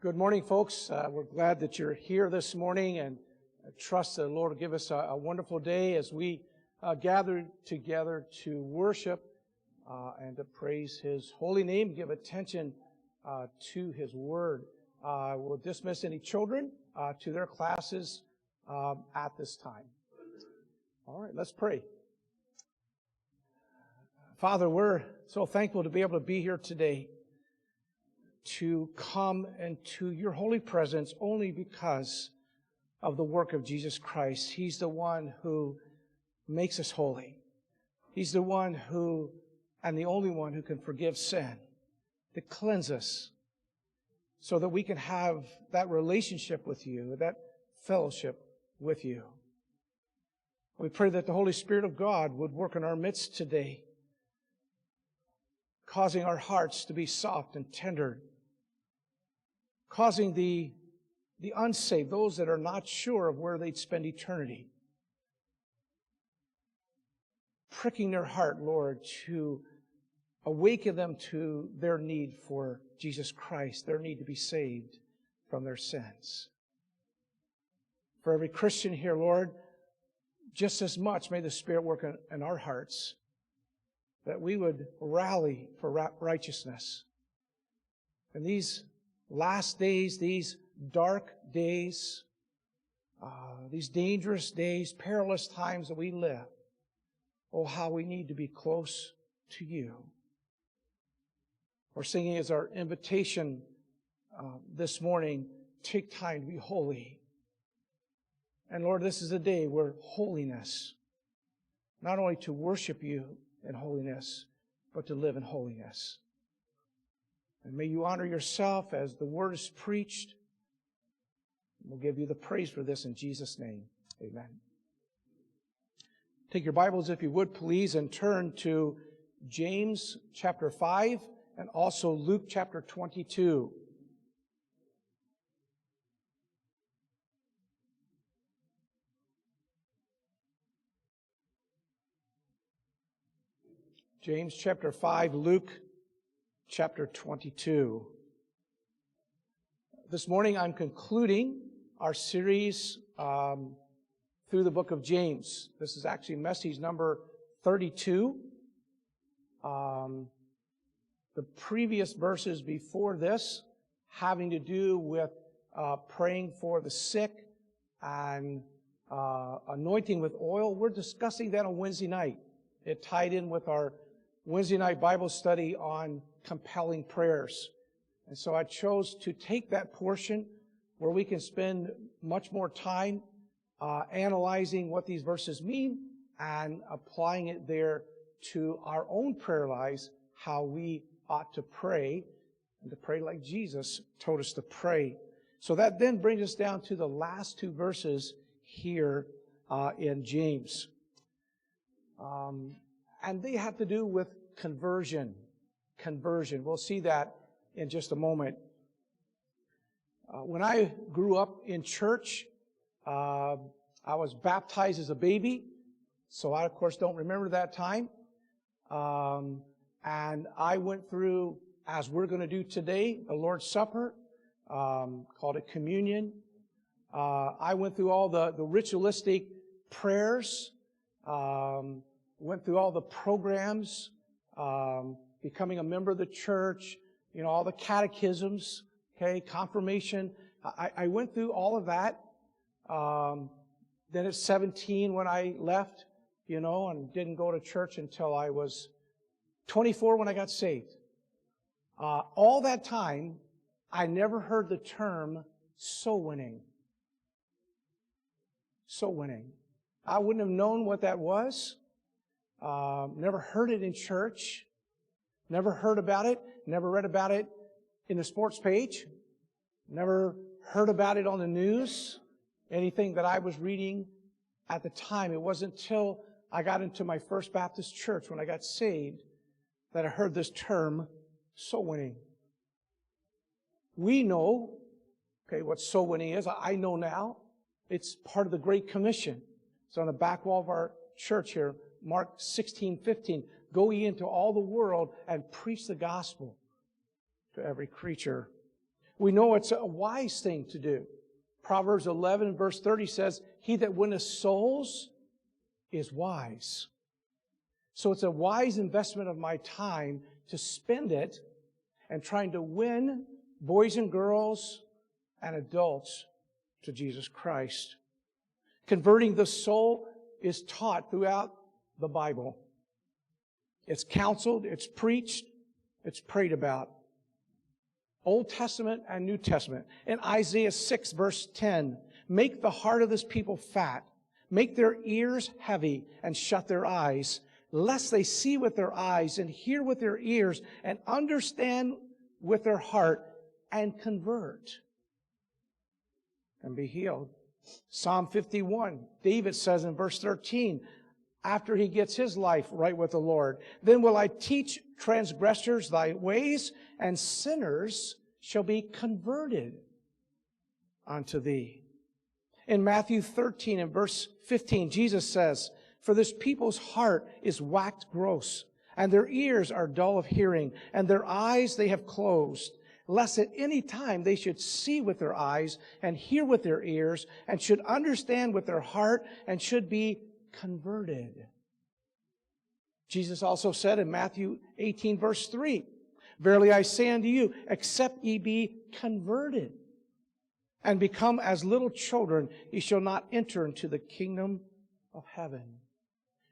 Good morning, folks. We're glad that you're here this morning, and I trust that the Lord will give us a wonderful day as we gather together to worship and to praise His holy name, give attention to His Word. We'll dismiss any children to their classes at this time. All right, let's pray. Father, we're so thankful to be able to be here today, to come into your holy presence only because of the work of Jesus Christ. He's the one who makes us holy. He's the one who, and the only one who can forgive sin, to cleanse us so that we can have that relationship with you, that fellowship with you. We pray that the Holy Spirit of God would work in our midst today, causing our hearts to be soft and tender, causing the unsaved, those that are not sure of where they'd spend eternity, pricking their heart, Lord, to awaken them to their need for Jesus Christ, their need to be saved from their sins. For every Christian here, Lord, just as much may the Spirit work in our hearts, that we would rally for righteousness. In these last days, these dark days, these dangerous days, perilous times that we live, oh, how we need to be close to you. We're singing as our invitation this morning, take time to be holy. And Lord, this is a day where holiness, not only to worship you in holiness, but to live in holiness. And may you honor yourself as the word is preached. We'll give you the praise for this in Jesus' name. Amen. Take your Bibles, if you would, please, and turn to James chapter 5 and also Luke chapter 22. James chapter 5, Luke chapter 22. This morning I'm concluding our series through the book of James. This is actually message number 32. The previous verses before this having to do with praying for the sick and anointing with oil. We're discussing that on Wednesday night. It tied in with our Wednesday night Bible study on compelling prayers. And so I chose to take that portion where we can spend much more time analyzing what these verses mean and applying it there to our own prayer lives, how we ought to pray, and to pray like Jesus told us to pray. So that then brings us down to the last two verses here in James. And they have to do with conversion. Conversion. We'll see that in just a moment. When I grew up in church, I was baptized as a baby, so I, of course, don't remember that time. And I went through, as we're going to do today, the Lord's Supper, called it communion. I went through all the ritualistic prayers, went through all the programs, becoming a member of the church, all the catechisms, confirmation. I went through all of that. Then at 17 when I left, and didn't go to church until I was 24 when I got saved. All that time, I never heard the term soul winning. Soul winning. I wouldn't have known what that was. Never heard it in church. Never heard about it. Never read about it in the sports page. Never heard about it on the news. Anything that I was reading at the time. It wasn't until I got into my First Baptist church when I got saved that I heard this term, soul winning. We know, what soul winning is. I know now. It's part of the Great Commission. It's on the back wall of our church here, Mark 16:15. Go ye into all the world and preach the gospel to every creature. We know it's a wise thing to do. Proverbs 11 verse 30 says, he that winneth souls is wise. So it's a wise investment of my time to spend it and trying to win boys and girls and adults to Jesus Christ. Converting the soul is taught throughout the Bible. It's counseled, it's preached, it's prayed about. Old Testament and New Testament. In Isaiah 6 verse 10, make the heart of this people fat, make their ears heavy, and shut their eyes, lest they see with their eyes and hear with their ears and understand with their heart and convert and be healed. Psalm 51, David says in verse 13, after he gets his life right with the Lord, then will I teach transgressors thy ways, and sinners shall be converted unto thee. In Matthew 13 and verse 15, Jesus says, for this people's heart is waxed gross, and their ears are dull of hearing, and their eyes they have closed, lest at any time they should see with their eyes and hear with their ears and should understand with their heart and should be converted. Jesus also said in Matthew 18 verse 3, verily I say unto you, except ye be converted and become as little children, ye shall not enter into the kingdom of heaven.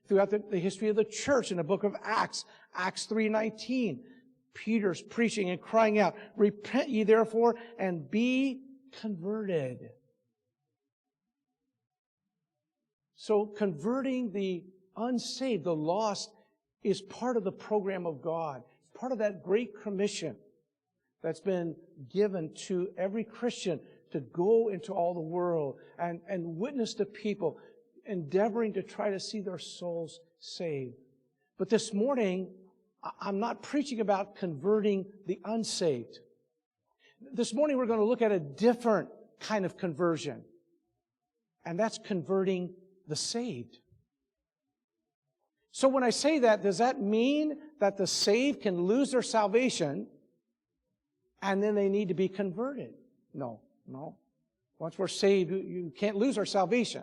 Throughout the history of the church in the book of Acts, Acts 3:19, Peter's preaching and crying out, repent ye therefore and be converted. So converting the unsaved, the lost, is part of the program of God. It's part of that great commission that's been given to every Christian to go into all the world and witness to people, endeavoring to try to see their souls saved. But this morning, I'm not preaching about converting the unsaved. This morning we're going to look at a different kind of conversion. And that's converting the saved. So when I say that, does that mean that the saved can lose their salvation and then they need to be converted? No. Once we're saved, you can't lose our salvation.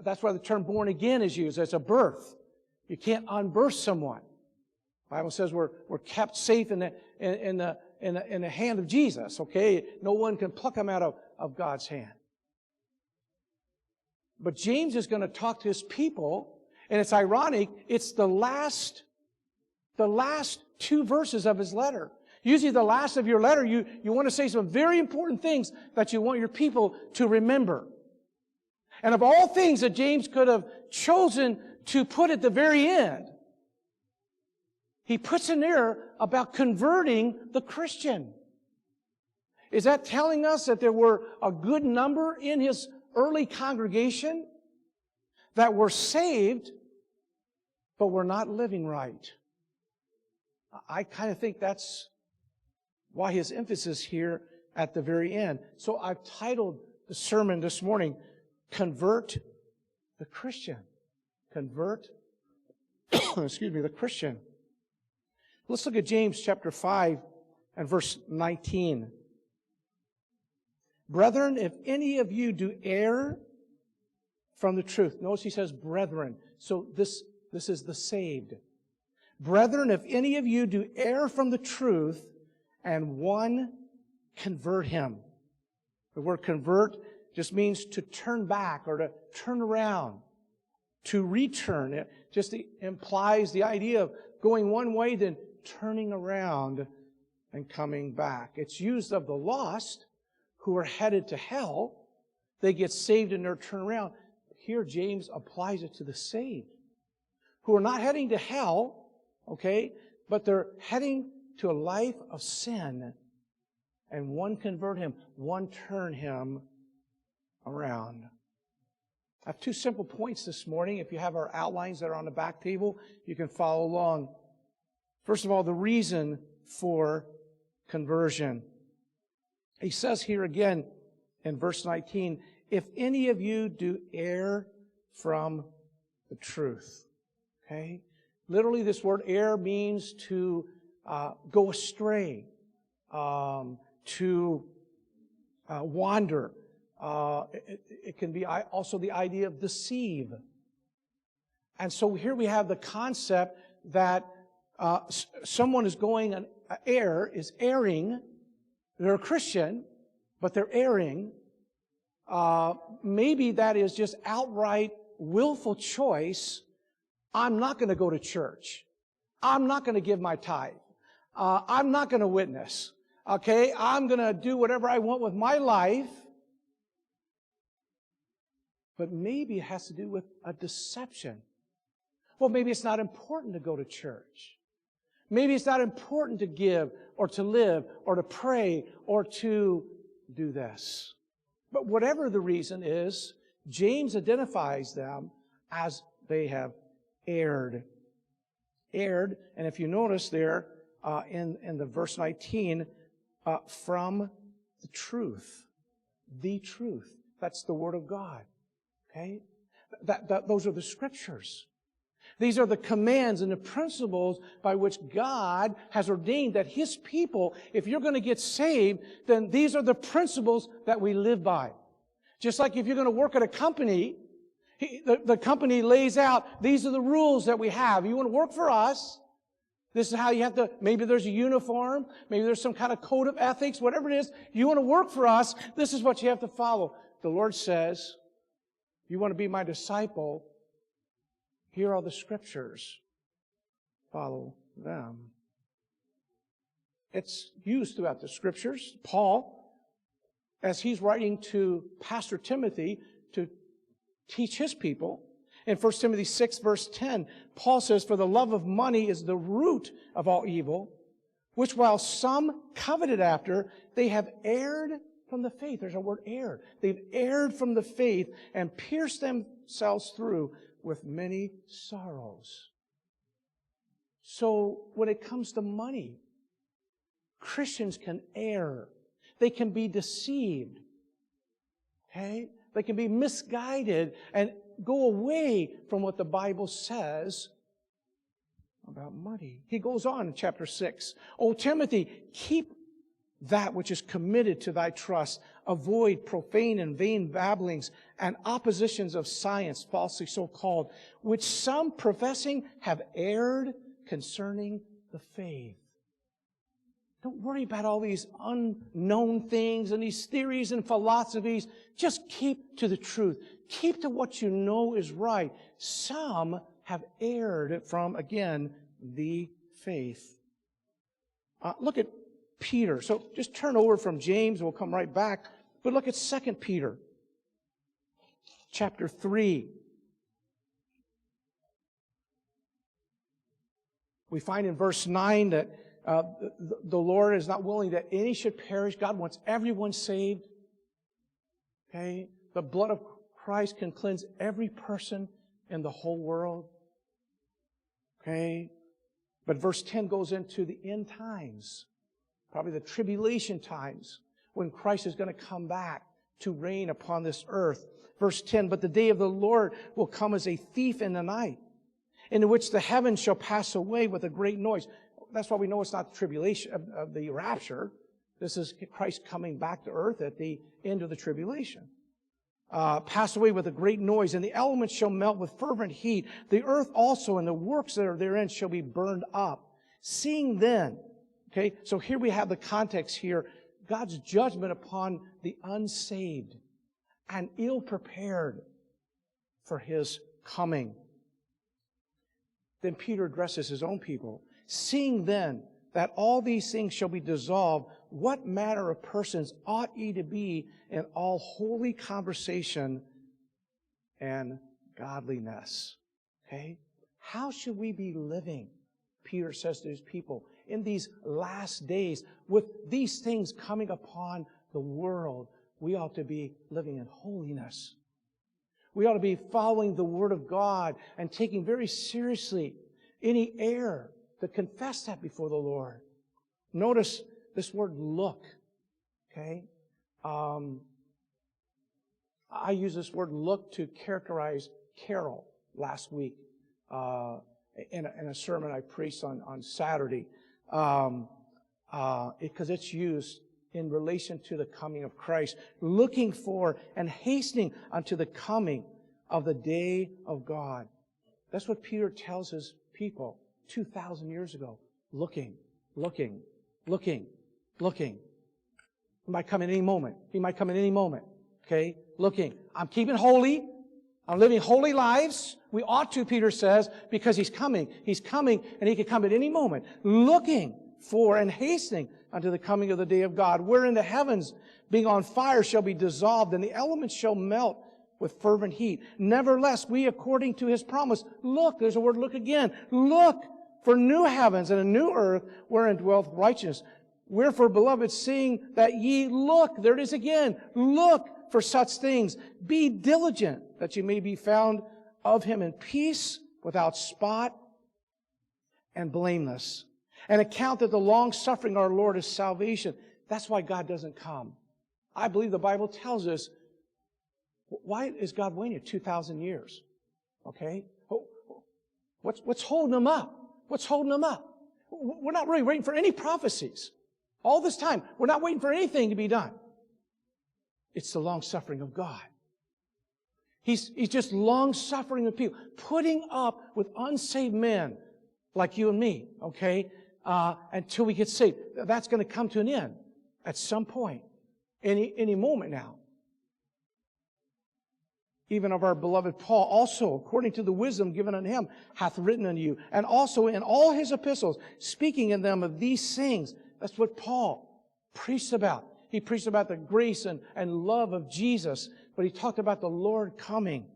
That's why the term born again is used. It's a birth. You can't unbirth someone. The Bible says we're kept safe in the hand of Jesus, okay? No one can pluck them out of God's hand. But James is going to talk to his people, and it's ironic, it's the last two verses of his letter. Usually the last of your letter, you want to say some very important things that you want your people to remember. And of all things that James could have chosen to put at the very end, he puts in there about converting the Christian. Is that telling us that there were a good number in his early congregation that were saved, but were not living right? I kind of think that's why his emphasis here at the very end. So I've titled the sermon this morning, Convert the Christian. Convert, the Christian. Let's look at James chapter 5 and verse 19. Brethren, if any of you do err from the truth. Notice he says brethren. So this is the saved. Brethren, if any of you do err from the truth, and one convert him. The word convert just means to turn back or to turn around, to return. It just implies the idea of going one way, then turning around and coming back. It's used of the lost who are headed to hell. They get saved and they're turned around. Here, James applies it to the saved, who are not heading to hell, okay, but they're heading to a life of sin. And one convert him, one turn him around. I have two simple points this morning. If you have our outlines that are on the back table, you can follow along. First of all, the reason for conversion. He says here again in verse 19, if any of you do err from the truth. Okay? Literally, this word err means to go astray, to wander. It can be also the idea of deceive. And so here we have the concept that someone is going an err, is erring. They're a Christian, but they're erring. Maybe that is just outright willful choice. I'm not going to go to church. I'm not going to give my tithe. I'm not going to witness. Okay, I'm going to do whatever I want with my life. But maybe it has to do with a deception. Well, maybe it's not important to go to church. Maybe it's not important to give or to live or to pray or to do this. But whatever the reason is, James identifies them as they have erred. Erred, and if you notice there in the verse 19, from the truth. The truth. That's the Word of God. Okay? Those are the Scriptures. These are the commands and the principles by which God has ordained that His people, if you're going to get saved, then these are the principles that we live by. Just like if you're going to work at a company, the company lays out, these are the rules that we have. You want to work for us, this is how you have to, maybe there's a uniform, maybe there's some kind of code of ethics, whatever it is. You want to work for us, this is what you have to follow. The Lord says, you want to be my disciple, here are the Scriptures. Follow them. It's used throughout the Scriptures. Paul, as he's writing to Pastor Timothy to teach his people, in 1 Timothy 6, verse 10, Paul says, for the love of money is the root of all evil, which while some coveted after, they have erred from the faith. There's a word erred. They've erred from the faith and pierced themselves through with many sorrows. So when it comes to money, Christians can err. They can be deceived. Okay? They can be misguided and go away from what the Bible says about money. He goes on in chapter 6. O Timothy, keep that which is committed to thy trust. Avoid profane and vain babblings and oppositions of science, falsely so called, which some professing have erred concerning the faith. Don't worry about all these unknown things and these theories and philosophies. Just keep to the truth. Keep to what you know is right. Some have erred from, again, the faith. Look at Peter. So just turn over from James. We'll come right back. But look at 2 Peter, chapter 3. We find in verse 9 that the Lord is not willing that any should perish. God wants everyone saved. Okay? The blood of Christ can cleanse every person in the whole world. Okay? But verse 10 goes into the end times, probably the tribulation times, when Christ is going to come back to reign upon this earth. Verse 10, but the day of the Lord will come as a thief in the night, in which the heavens shall pass away with a great noise. That's why we know it's not the tribulation of the rapture. This is Christ coming back to earth at the end of the tribulation. Pass away with a great noise, and the elements shall melt with fervent heat. The earth also and the works that are therein shall be burned up. Seeing then, okay, so here we have the context here, God's judgment upon the unsaved and ill-prepared for His coming. Then Peter addresses his own people. Seeing then that all these things shall be dissolved, what manner of persons ought ye to be in all holy conversation and godliness? Okay? How should we be living, Peter says to his people, in these last days, with these things coming upon the world? We ought to be living in holiness. We ought to be following the Word of God and taking very seriously any error, to confess that before the Lord. Notice this word look. Okay? I used this word look to characterize Carol last week in a sermon I preached on Saturday, because it's used in relation to the coming of Christ, looking for and hastening unto the coming of the day of God. That's what Peter tells his people 2,000 years ago. Looking. He might come at any moment. Okay? Looking. I'm keeping holy. I'm living holy lives. We ought to, Peter says, because He's coming. He's coming, and He could come at any moment. Looking for and hastening unto the coming of the day of God, wherein the heavens, being on fire, shall be dissolved, and the elements shall melt with fervent heat. Nevertheless, we, according to His promise, look, there's a word look again, look for new heavens and a new earth, wherein dwelleth righteousness. Wherefore, beloved, seeing that ye look, there it is again, look for such things, be diligent that ye may be found of Him in peace, without spot, and blameless. And account that the long suffering of our Lord is salvation. That's why God doesn't come. I believe the Bible tells us, why is God waiting 2,000 years? Okay? What's holding Him up? What's holding Him up? We're not really waiting for any prophecies. All this time, we're not waiting for anything to be done. It's the long suffering of God. He's just long suffering with people, putting up with unsaved men like you and me, okay, until we get saved. That's going to come to an end at some point, any moment now. Even of our beloved Paul, also, according to the wisdom given unto him, hath written unto you, and also in all his epistles, speaking in them of these things. That's what Paul preached about. He preached about the grace and love of Jesus, but he talked about the Lord coming,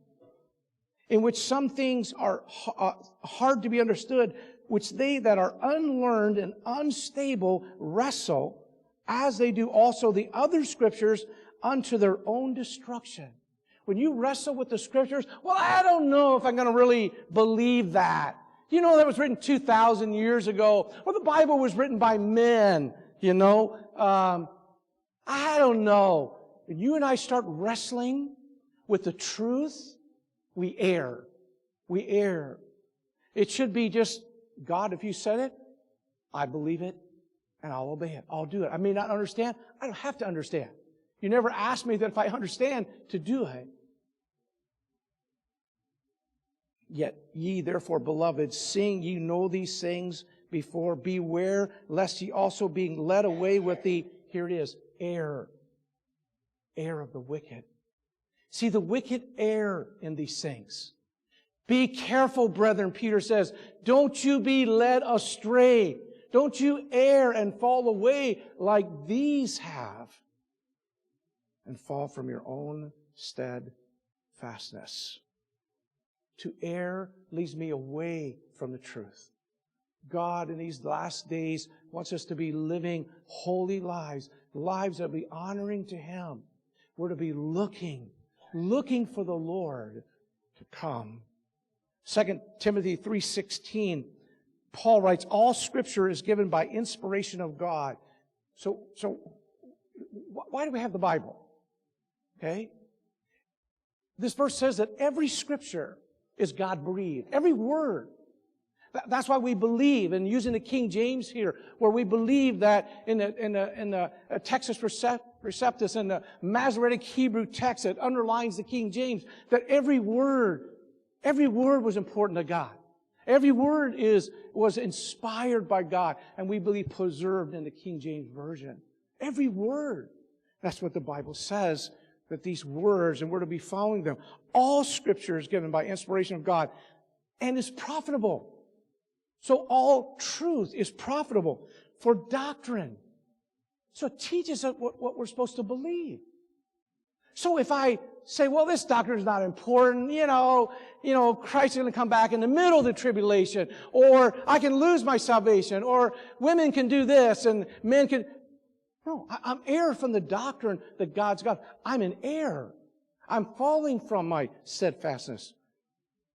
in which some things are hard to be understood, which they that are unlearned and unstable wrestle, as they do also the other Scriptures, unto their own destruction. When you wrestle with the Scriptures, well, I don't know if I'm going to really believe that. You know, that was written 2,000 years ago. Well, the Bible was written by men, you know. I don't know. When you and I start wrestling with the truth, we err. We err. It should be just, God, if you said it, I believe it, and I'll obey it. I'll do it. I may not understand. I don't have to understand. You never asked me that if I understand to do it. Yet ye therefore, beloved, seeing ye know these things before, beware lest ye also being led away with the, here it is, error of the wicked. See, the wicked err in these things. Be careful, brethren, Peter says. Don't you be led astray. Don't you err and fall away like these have, and fall from your own steadfastness. To err leads me away from the truth. God in these last days wants us to be living holy lives, lives that will be honoring to Him. We're to be looking for the Lord to come. 2 Timothy 3:16, Paul writes, all Scripture is given by inspiration of God. So why do we have the Bible? Okay? This verse says that every Scripture is God-breathed. Every word. That's why we believe, and using the King James here, where we believe that in the Textus Receptus and the Masoretic Hebrew text that underlines the King James, that every word was important to God. Every word was inspired by God, and we believe preserved in the King James Version. Every word. That's what the Bible says, that these words, and we're to be following them. All Scripture is given by inspiration of God and is profitable. So all truth is profitable for doctrine. So it teaches us what we're supposed to believe. So if I say, well, this doctrine is not important, Christ is going to come back in the middle of the tribulation, or I can lose my salvation, or women can do this and men can... No, I'm heir from the doctrine that God's God. I'm an heir. I'm falling from my steadfastness.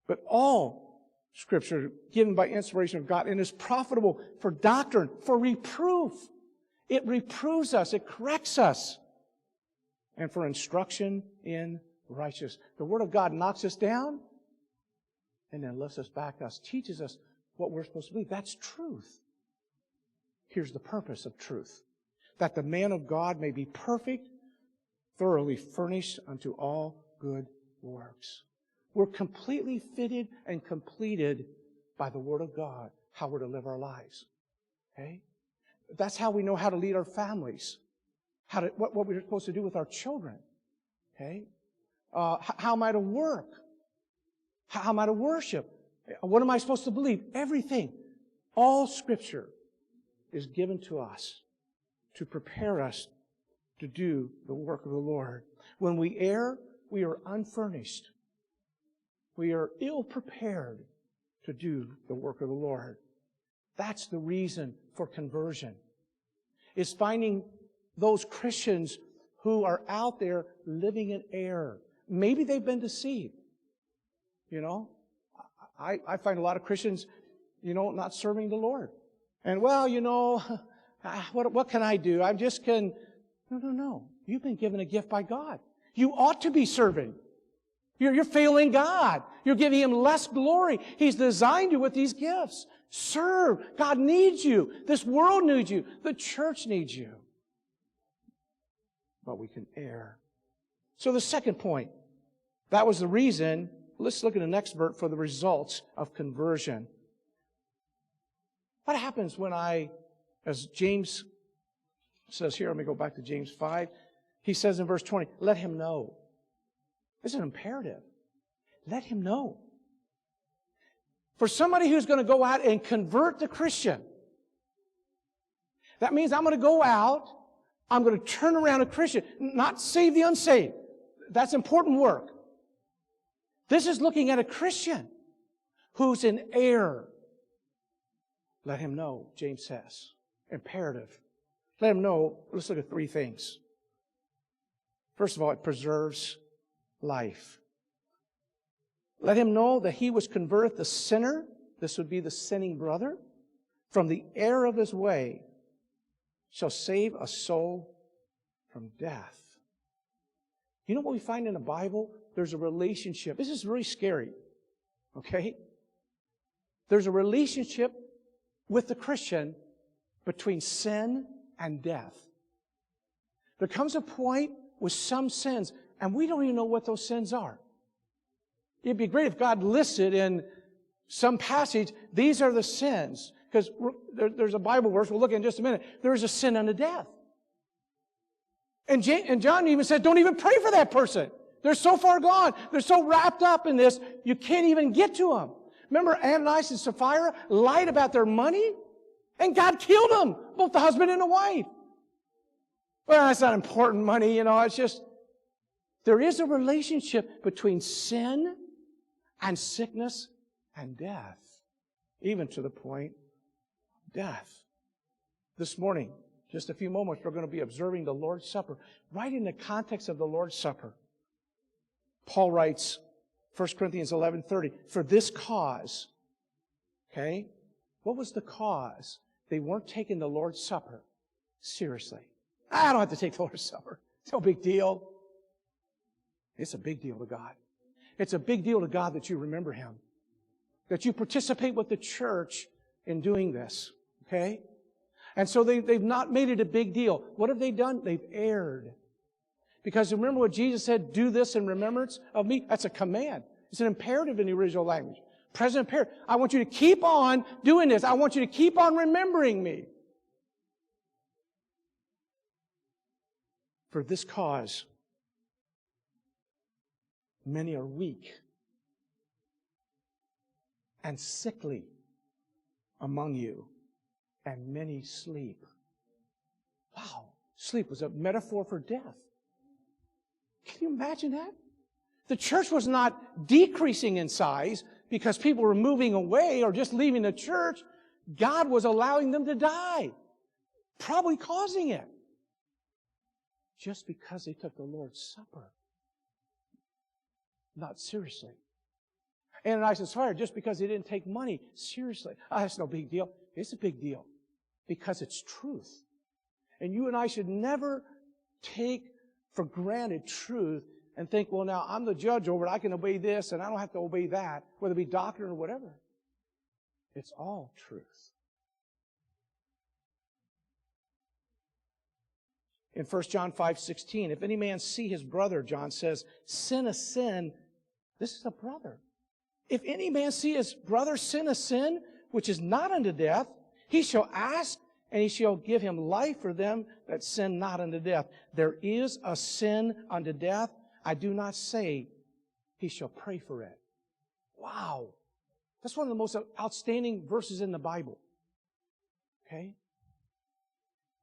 But all Scripture given by inspiration of God and is profitable for doctrine, for reproof. It reproves us. It corrects us. And for instruction in righteousness. The Word of God knocks us down and then lifts us back to us, teaches us what we're supposed to believe. That's truth. Here's the purpose of truth. That the man of God may be perfect, thoroughly furnished unto all good works. We're completely fitted and completed by the Word of God, how we're to live our lives. Okay? That's how we know how to lead our families, what we're supposed to do with our children. Okay? How am I to work? How am I to worship? What am I supposed to believe? Everything. All Scripture is given to us to prepare us to do the work of the Lord. When we err, we are unfurnished. We are ill-prepared to do the work of the Lord. That's the reason for conversion. Is finding those Christians who are out there living in error. Maybe they've been deceived. I find a lot of Christians, not serving the Lord. And what can I do? I just can... No. You've been given a gift by God. You ought to be serving. You're failing God. You're giving Him less glory. He's designed you with these gifts. Serve. God needs you. This world needs you. The church needs you. But we can err. So the second point, that was the reason. Let's look at the next verse for the results of conversion. What happens when as James says here, let me go back to James 5. He says in verse 20, let him know. This is an imperative. Let him know. For somebody who's going to go out and convert the Christian, that means I'm going to go out, I'm going to turn around a Christian, not save the unsaved. That's important work. This is looking at a Christian who's in error. Let him know, James says. Imperative. Let him know. Let's look at three things. First of all, it preserves life. Let him know that he was converted the sinner, this would be the sinning brother, from the error of his way, shall save a soul from death. You know what we find in the Bible? There's a relationship. This is really scary. Okay? There's a relationship with the Christian between sin and death. There comes a point with some sins, and we don't even know what those sins are. It'd be great if God listed in some passage, these are the sins. Because there's a Bible verse, we'll look at in just a minute, there is a sin unto death. And John even said, don't even pray for that person. They're so far gone. They're so wrapped up in this, you can't even get to them. Remember Ananias and Sapphira lied about their money? And God killed them, both the husband and the wife. Well, that's not important money, it's just... There is a relationship between sin and sickness and death, even to the point of death. This morning, just a few moments, we're going to be observing the Lord's Supper, right in the context of the Lord's Supper. Paul writes, 1 Corinthians 11:30, for this cause, okay? What was the cause? They weren't taking the Lord's Supper seriously. I don't have to take the Lord's Supper. It's no big deal. It's a big deal to God. It's a big deal to God that you remember Him. That you participate with the church in doing this. Okay? And so they've not made it a big deal. What have they done? They've erred. Because remember what Jesus said, do this in remembrance of me? That's a command. It's an imperative in the original language. Present imperative. I want you to keep on doing this. I want you to keep on remembering me. For this cause, many are weak and sickly among you, and many sleep. Wow. Sleep was a metaphor for death. Can you imagine that? The church was not decreasing in size because people were moving away or just leaving the church. God was allowing them to die, probably causing it, just because they took the Lord's Supper not seriously. Ananias and Sapphira, just because they didn't take money seriously. That's no big deal. It's a big deal because it's truth. And you and I should never take for granted truth and think, well, now I'm the judge over it. I can obey this and I don't have to obey that, whether it be doctrine or whatever. It's all truth. In 1 John 5:16, if any man see his brother, John says, sin a sin, this is a brother. If any man see his brother sin a sin, which is not unto death, he shall ask, and he shall give him life for them that sin not unto death. There is a sin unto death. I do not say he shall pray for it. Wow. That's one of the most outstanding verses in the Bible. Okay?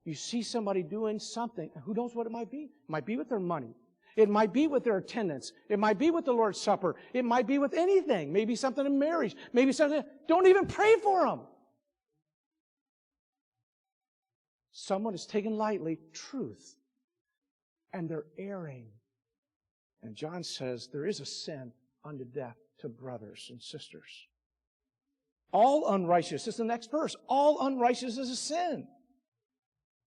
You see somebody doing something, who knows what it might be? It might be with their money. It might be with their attendance. It might be with the Lord's Supper. It might be with anything. Maybe something in marriage. Maybe something. Don't even pray for them. Someone is taking lightly truth, and they're erring. And John says there is a sin unto death to brothers and sisters. All unrighteousness, this is the next verse. All unrighteousness is a sin.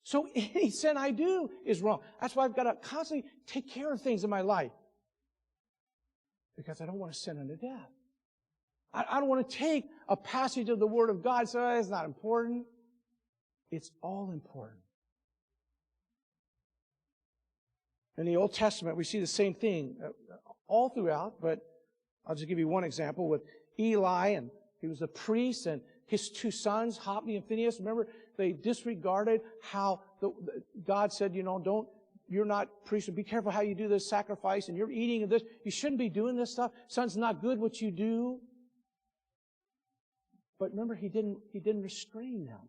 So any sin I do is wrong. That's why I've got to constantly take care of things in my life. Because I don't want to sin unto death. I don't want to take a passage of the Word of God and say, oh, it's not important. It's all important. In the Old Testament, we see the same thing all throughout, but I'll just give you one example with Eli, and he was a priest, and his two sons, Hophni and Phinehas. Remember, they disregarded how God said, you're not priests, be careful how you do this sacrifice, and you're eating of this. You shouldn't be doing this stuff. Son's not good what you do. But remember, he didn't restrain them.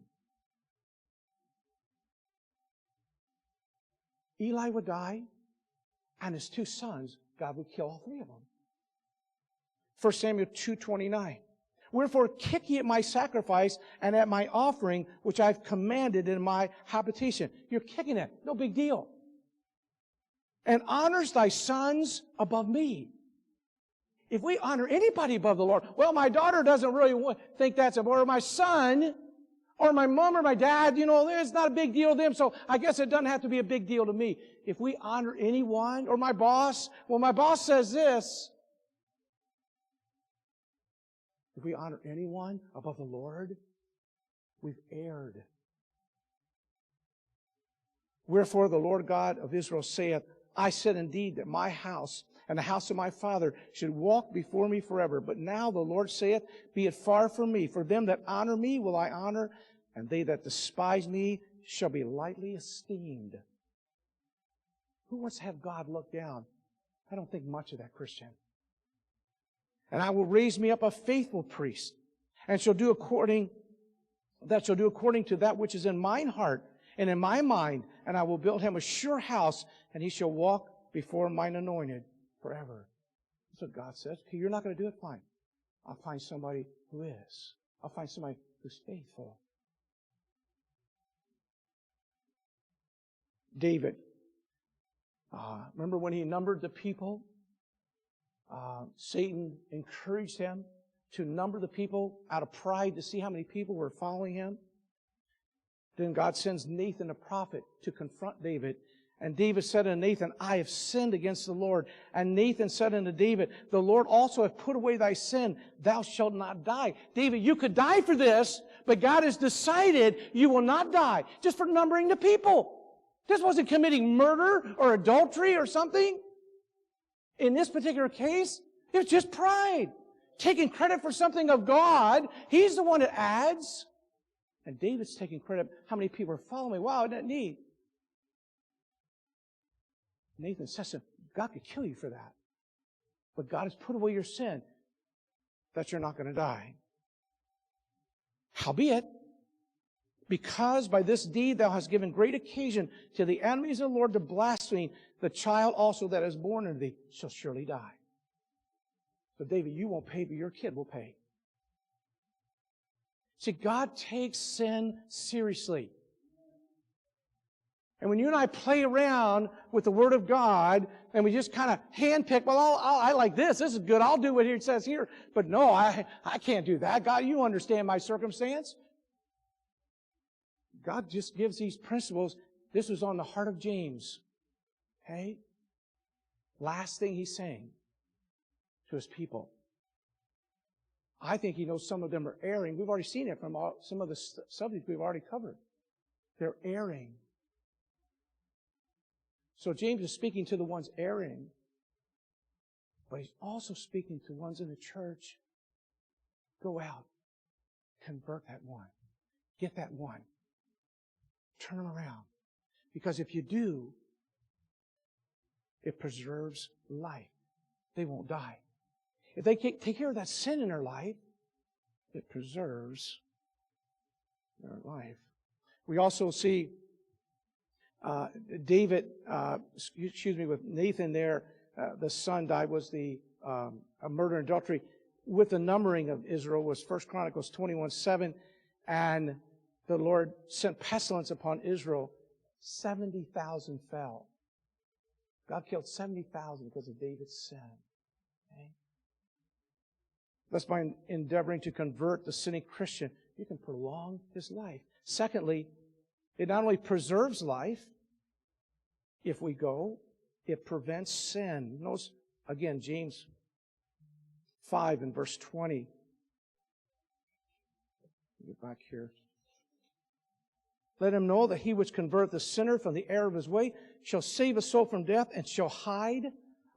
Eli would die, and his two sons, God would kill all three of them. 1 Samuel 2:29. Wherefore kick ye at my sacrifice and at my offering, which I've commanded in my habitation. You're kicking it. No big deal. And honors thy sons above me. If we honor anybody above the Lord, well, my daughter doesn't really think that's important, or my son, or my mom or my dad, it's not a big deal to them, so I guess it doesn't have to be a big deal to me. If we honor anyone, or my boss, well, my boss says this. If we honor anyone above the Lord, we've erred. Wherefore the Lord God of Israel saith, I said indeed that my house and the house of my father should walk before me forever. But now the Lord saith, be it far from me. For them that honor me will I honor, and they that despise me shall be lightly esteemed. Who wants to have God look down? I don't think much of that, Christian. And I will raise me up a faithful priest, and shall do according to that which is in mine heart and in my mind, and I will build him a sure house, and he shall walk before mine anointed forever. That's what God says. Okay, you're not going to do it? Fine. I'll find somebody who is. I'll find somebody who's faithful. David. Remember when he numbered the people? Satan encouraged him to number the people out of pride to see how many people were following him. Then God sends Nathan the prophet to confront David. And David said unto Nathan, I have sinned against the Lord. And Nathan said unto David, the Lord also hath put away thy sin. Thou shalt not die. David, you could die for this, but God has decided you will not die just for numbering the people. This wasn't committing murder or adultery or something. In this particular case, it was just pride. Taking credit for something of God. He's the one that adds. And David's taking credit. How many people are following me? Wow, isn't that neat? Nathan says to him, God could kill you for that. But God has put away your sin that you're not going to die. Howbeit, Because by this deed thou hast given great occasion to the enemies of the Lord to blaspheme, the child also that is born unto thee shall surely die. So David, you won't pay, but your kid will pay. See, God takes sin seriously. And when you and I play around with the Word of God, and we just kind of handpick, well, I like this. This is good. I'll do what it says here. But no, I can't do that. God, you understand my circumstance. God just gives these principles. This was on the heart of James. Okay? Last thing he's saying to his people. I think he knows some of them are erring. We've already seen it from some of the subjects we've already covered. They're erring. So James is speaking to the ones erring, but he's also speaking to ones in the church. Go out. Convert that one. Get that one. Turn them around. Because if you do, it preserves life. They won't die. If they take care of that sin in their life, it preserves their life. We also see David, with Nathan there, the son died, was a murder and adultery. With the numbering of Israel was 1 Chronicles 21:7, and the Lord sent pestilence upon Israel. 70,000 fell. God killed 70,000 because of David's sin. Okay? Thus, by endeavoring to convert the sinning Christian, you can prolong his life. Secondly, it not only preserves life, if we go, it prevents sin. Notice, again, James 5 and verse 20. Get back here. Let him know that he which converteth the sinner from the error of his way shall save a soul from death and shall hide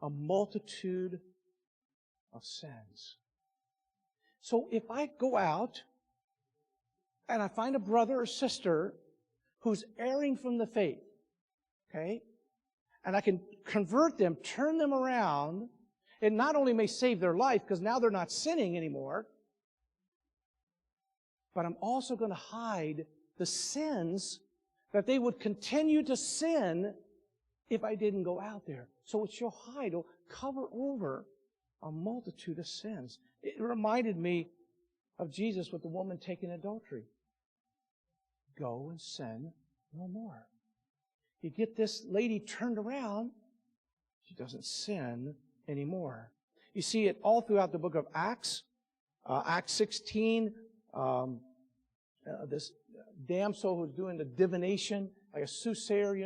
a multitude of sins. So if I go out and I find a brother or sister who's erring from the faith, okay, and I can convert them, turn them around, it not only may save their life because now they're not sinning anymore, but I'm also going to hide the sins that they would continue to sin if I didn't go out there. So it shall hide, it'll cover over a multitude of sins. It reminded me of Jesus with the woman taking adultery. Go and sin no more. You get this lady turned around, she doesn't sin anymore. You see it all throughout the book of Acts. Acts 16, this damsel who's doing the divination, like a soothsayer,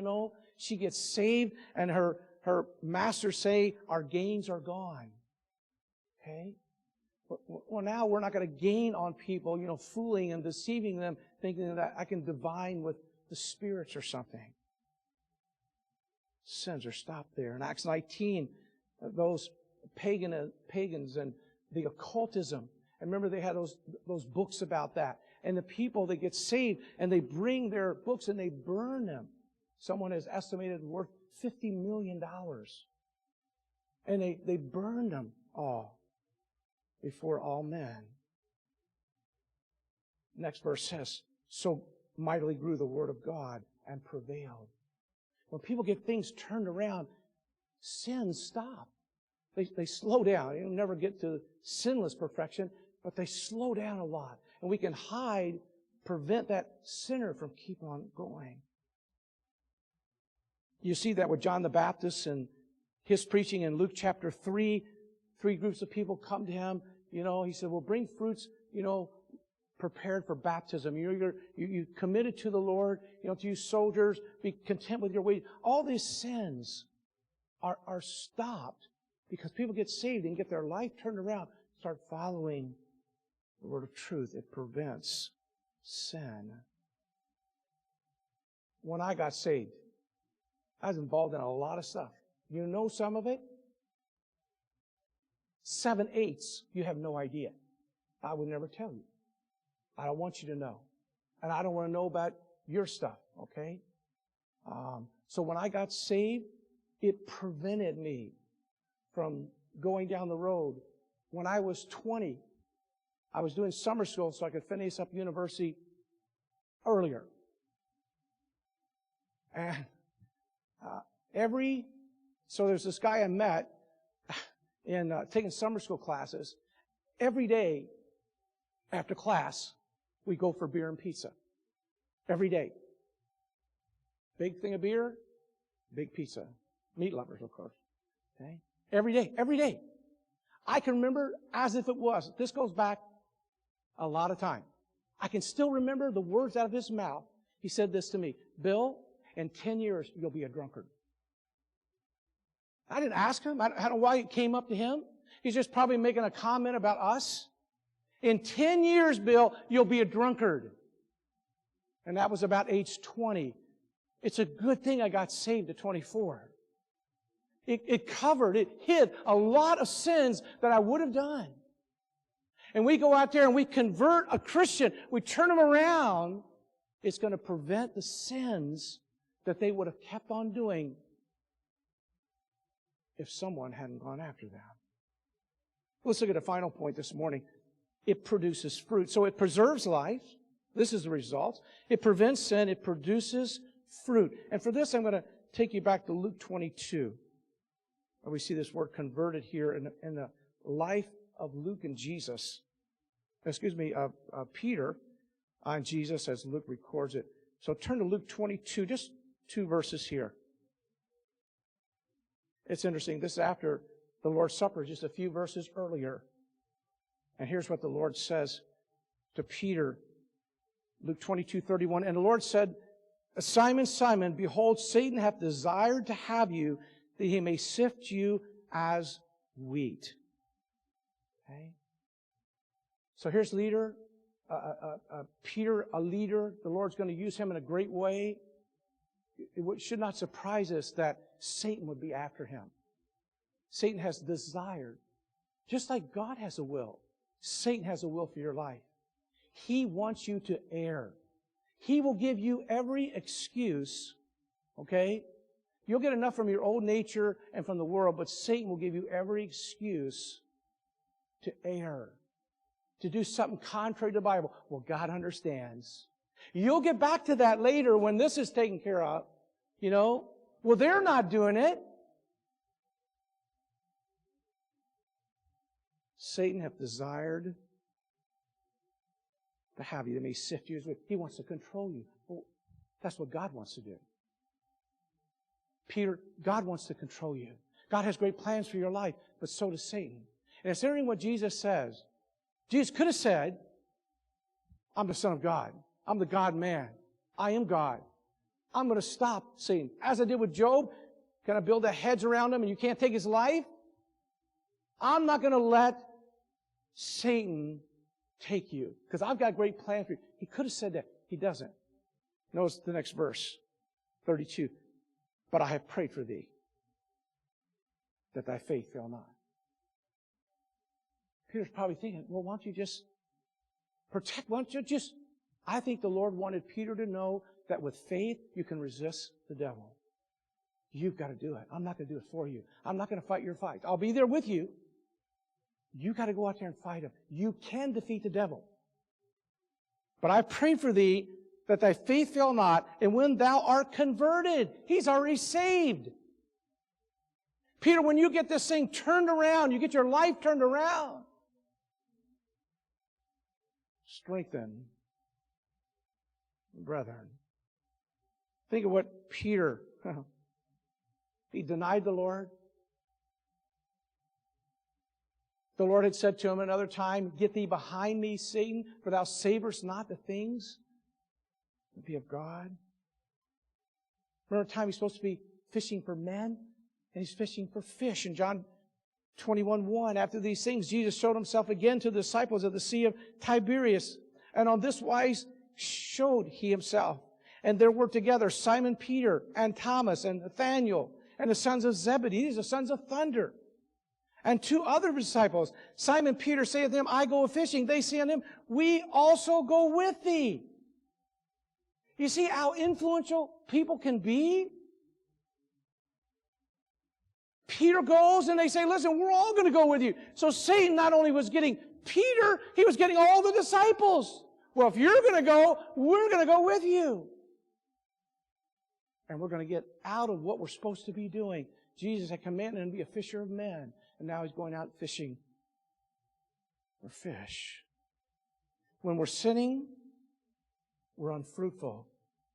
she gets saved, and her masters say, our gains are gone. Okay? Well, now we're not going to gain on people, fooling and deceiving them, thinking that I can divine with the spirits or something. Sins are stopped there. In Acts 19, those pagans and the occultism, and remember they had those books about that. And the people, they get saved, and they bring their books and they burn them. Someone has estimated worth $50 million. And they burned them all before all men. Next verse says, so mightily grew the word of God and prevailed. When people get things turned around, sins stop. They slow down. You'll never get to sinless perfection, but they slow down a lot. And we can prevent that sinner from keep on going. You see that with John the Baptist and his preaching in Luke chapter 3. 3 groups of people come to him. He said, well, bring fruits, prepared for baptism. You committed to the Lord, to you soldiers, be content with your wage. All these sins are stopped because people get saved and get their life turned around, start following the word of truth. It prevents sin. When I got saved, I was involved in a lot of stuff. You know some of it? 7/8, you have no idea. I would never tell you. I don't want you to know. And I don't want to know about your stuff, okay? So when I got saved, it prevented me from going down the road. When I was 20, I was doing summer school so I could finish up university. earlier. And so there's this guy I met in taking summer school classes. Every day after class, we go for beer and pizza. Every day. Big thing of beer, big pizza. Meat lovers, of course. Okay? Every day. I can remember as if it was. This goes back a lot of time. I can still remember the words out of his mouth. He said this to me, Bill, in 10 years, you'll be a drunkard. I didn't ask him. I don't know why it came up to him. He's just probably making a comment about us. In 10 years, Bill, you'll be a drunkard. And that was about age 20. It's a good thing I got saved at 24. It hid a lot of sins that I would have done. And we go out there and we convert a Christian. We turn them around. It's going to prevent the sins that they would have kept on doing if someone hadn't gone after them. Let's look at a final point this morning. It produces fruit. So it preserves life. This is the result. It prevents sin. It produces fruit. And for this, I'm going to take you back to Luke 22. Where we see this word converted here in the life of Luke and Jesus. Peter and Jesus as Luke records it. So turn to Luke 22, just 2 verses here. It's interesting. This is after the Lord's Supper, just a few verses earlier. And here's what the Lord says to Peter. Luke 22:31. And the Lord said, Simon, Simon, behold, Satan hath desired to have you, that he may sift you as wheat. Okay? So here's Peter, a leader. The Lord's going to use him in a great way. It should not surprise us that Satan would be after him. Satan has desired. Just like God has a will, Satan has a will for your life. He wants you to err. He will give you every excuse, okay? You'll get enough from your old nature and from the world, but Satan will give you every excuse to err, to do something contrary to the Bible. Well, God understands. You'll get back to that later when this is taken care of. Well, they're not doing it. Satan hath desired to have you. They may sift you as wheat. He wants to control you. Well, that's what God wants to do. Peter, God wants to control you. God has great plans for your life, but so does Satan. And it's interesting what Jesus says. Jesus could have said, I'm the Son of God. I'm the God-man. I am God. I'm going to stop Satan. As I did with Job, can I build a hedge around him and you can't take his life? I'm not going to let Satan take you because I've got great plans for you. He could have said that. He doesn't. Notice the next verse, 32. But I have prayed for thee, that thy faith fail not. Peter's probably thinking, well, why don't you just protect, I think the Lord wanted Peter to know that with faith, you can resist the devil. You've got to do it. I'm not going to do it for you. I'm not going to fight your fight. I'll be there with you. You've got to go out there and fight him. You can defeat the devil. But I pray for thee that thy faith fail not, and when thou art converted, he's already saved. Peter, when you get this thing turned around, you get your life turned around, strengthen brethren. Think of what Peter, he denied the Lord. The Lord had said to him another time, get thee behind me, Satan, for thou savorest not the things that be of God. Remember a time he's supposed to be fishing for men, and he's fishing for fish. In John 21:1, after these things, Jesus showed himself again to the disciples of the Sea of Tiberias, and on this wise showed he himself. And there were together Simon Peter and Thomas and Nathanael and the sons of Zebedee, these are sons of thunder, and 2 other disciples. Simon Peter saith to them, I go a-fishing. They say unto him, we also go with thee. You see how influential people can be? Peter goes and they say, listen, we're all going to go with you. So Satan not only was getting Peter, he was getting all the disciples. Well, if you're going to go, we're going to go with you. And we're going to get out of what we're supposed to be doing. Jesus had commanded him to be a fisher of men. And now he's going out fishing for fish. When we're sinning, we're unfruitful.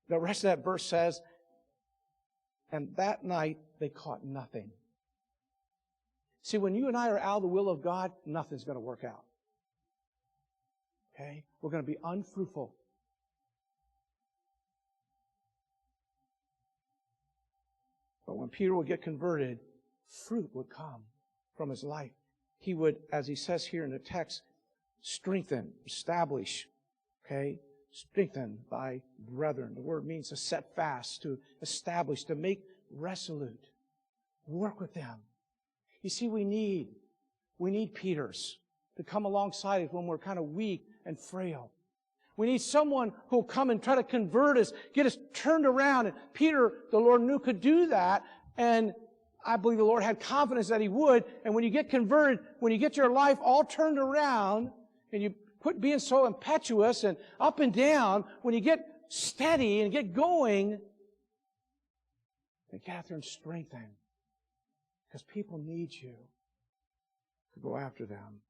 The rest of that verse says, and that night they caught nothing. See, when you and I are out of the will of God, nothing's going to work out. Okay? We're going to be unfruitful. But when Peter would get converted, fruit would come from his life. He would, as he says here in the text, strengthen, establish, okay? Strengthen thy brethren. The word means to set fast, to establish, to make resolute. Work with them. You see, we need Peters to come alongside us when we're kind of weak and frail. We need someone who will come and try to convert us, get us turned around. And Peter, the Lord knew, could do that. And I believe the Lord had confidence that He would. And when you get converted, when you get your life all turned around, and you quit being so impetuous and up and down, when you get steady and get going, then Catherine, strengthen. Because people need you to go after them.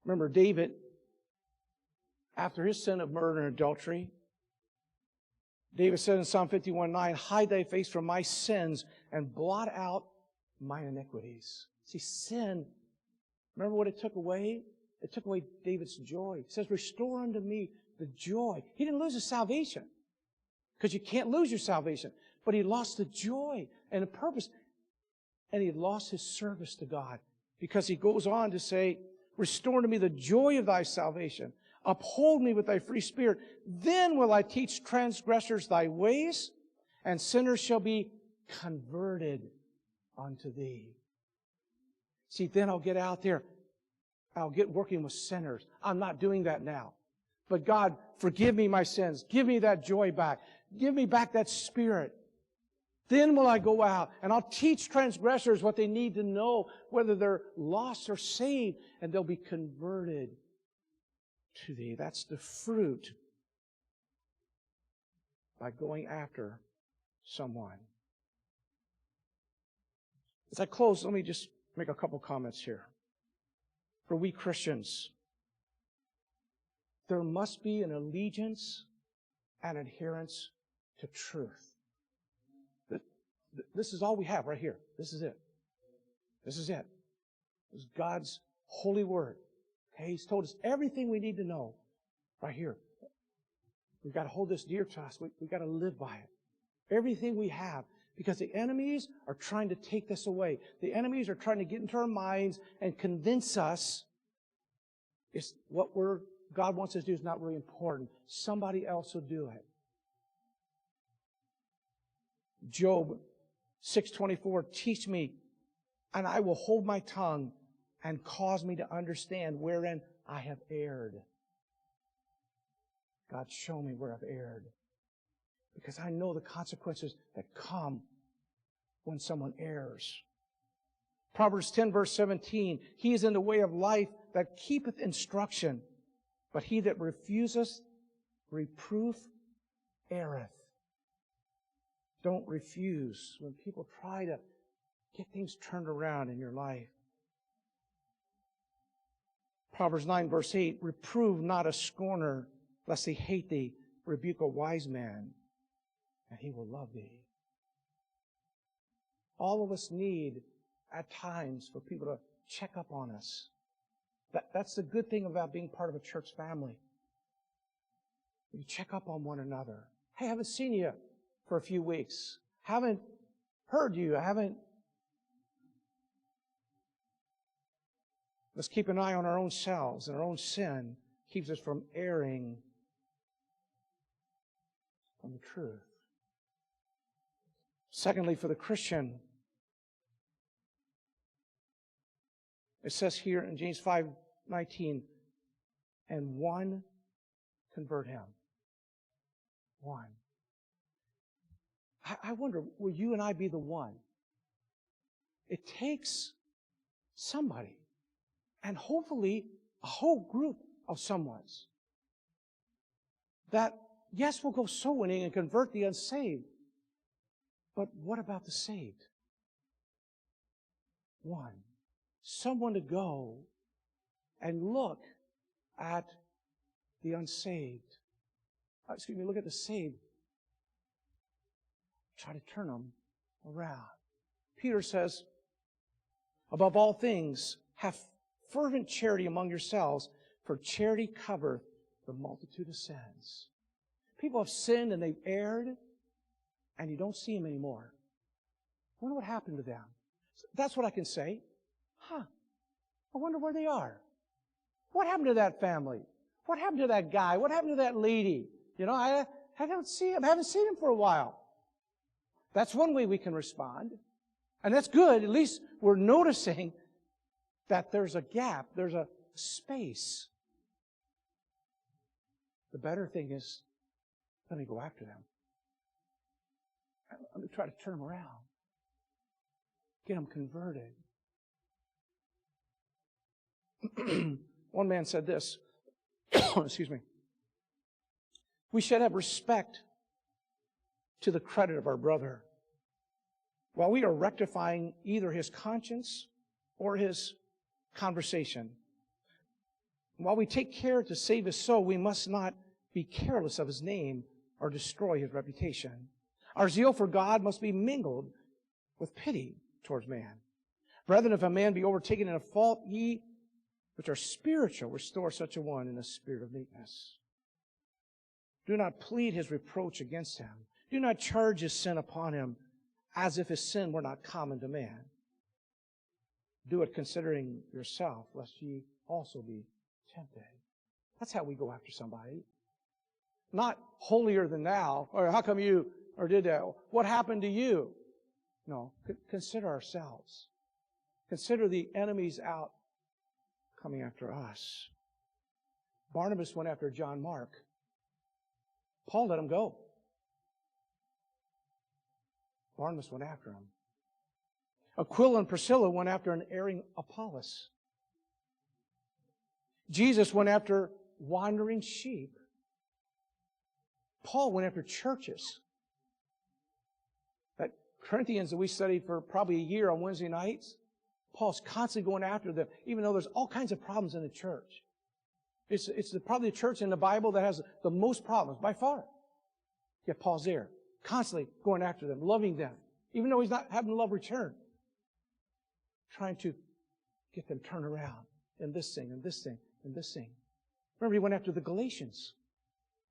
Remember David, after his sin of murder and adultery, David said in Psalm 51:9, hide thy face from my sins and blot out my iniquities. See, sin, remember what it took away? It took away David's joy. It says, restore unto me the joy. He didn't lose his salvation, because you can't lose your salvation. But he lost the joy and the purpose. And he lost his service to God, because he goes on to say, restore to me the joy of thy salvation. Uphold me with thy free spirit. Then will I teach transgressors thy ways, and sinners shall be converted unto thee. See, then I'll get out there. I'll get working with sinners. I'm not doing that now. But God, forgive me my sins. Give me that joy back. Give me back that spirit. Then will I go out, and I'll teach transgressors what they need to know, whether they're lost or saved, and they'll be converted to thee. That's the fruit by going after someone. As I close, let me just make a couple comments here. For we Christians, there must be an allegiance and adherence to truth. This is all we have right here. This is it. This is it. This is God's holy word. Okay? He's told us everything we need to know right here. We've got to hold this dear to us. We've got to live by it. Everything we have. Because the enemies are trying to take this away. The enemies are trying to get into our minds and convince us it's what God wants us to do is not really important. Somebody else will do it. Job 6:24, teach me, and I will hold my tongue, and cause me to understand wherein I have erred. God, show me where I've erred. Because I know the consequences that come when someone errs. Proverbs 10, verse 17, he is in the way of life that keepeth instruction, but he that refuseth reproof erreth. Don't refuse when people try to get things turned around in your life. Proverbs 9, verse 8, reprove not a scorner, lest he hate thee. Rebuke a wise man, and he will love thee. All of us need, at times, for people to check up on us. That's the good thing about being part of a church family. You check up on one another. Hey, I haven't seen you for a few weeks. Haven't heard you. Let's keep an eye on our own selves, and our own sin keeps us from erring from the truth. Secondly, for the Christian, it says here in James 5:19, and one convert him. One. I wonder, will you and I be the one? It takes somebody, and hopefully a whole group of someone's. That, yes, we'll go soul winning and convert the unsaved. But what about the saved? One, someone to go and look at the unsaved. Look at the saved. Try to turn them around. Peter says, above all things, have fervent charity among yourselves, for charity covereth the multitude of sins. People have sinned and they've erred, and you don't see them anymore. I wonder what happened to them. That's what I can say. I wonder where they are. What happened to that family? What happened to that guy? What happened to that lady? I don't see him. I haven't seen him for a while. That's one way we can respond. And that's good. At least we're noticing that there's a gap. There's a space. The better thing is, let me go after them. Let me try to turn them around. Get them converted. One man said this, excuse me, we should have respect to the credit of our brother while we are rectifying either his conscience or his conversation. While we take care to save his soul, we must not be careless of his name or destroy his reputation. Our zeal for God must be mingled with pity towards man. Brethren, if a man be overtaken in a fault, ye which are spiritual, restore such a one in a spirit of meekness. Do not plead his reproach against him. Do not charge his sin upon him as if his sin were not common to man. Do it considering yourself, lest ye also be tempted. That's how we go after somebody. Not holier than thou, or how come you, or did that? What happened to you? No, consider ourselves. Consider the enemies out coming after us. Barnabas went after John Mark. Paul let him go. Barnabas went after him. Aquila and Priscilla went after an erring Apollos. Jesus went after wandering sheep. Paul went after churches. That Corinthians that we studied for probably a year on Wednesday nights, Paul's constantly going after them, even though there's all kinds of problems in the church. It's probably the church in the Bible that has the most problems, by far. Yet Paul's there, constantly going after them, loving them, even though he's not having love return. Trying to get them turned around in this thing, and this thing, and this thing. Remember, he went after the Galatians.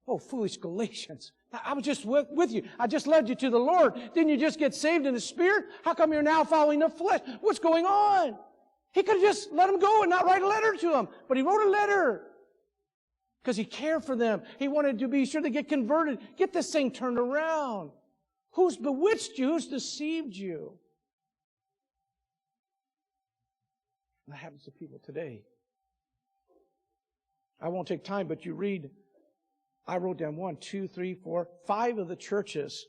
Oh, foolish Galatians. I was just with you. I just led you to the Lord. Didn't you just get saved in the Spirit? How come you're now following the flesh? What's going on? He could have just let them go and not write a letter to them. But he wrote a letter because he cared for them. He wanted to be sure they get converted. Get this thing turned around. Who's bewitched you? Who's deceived you? And that happens to people today. I won't take time, but you read, I wrote down 1, 2, 3, 4, 5 of the churches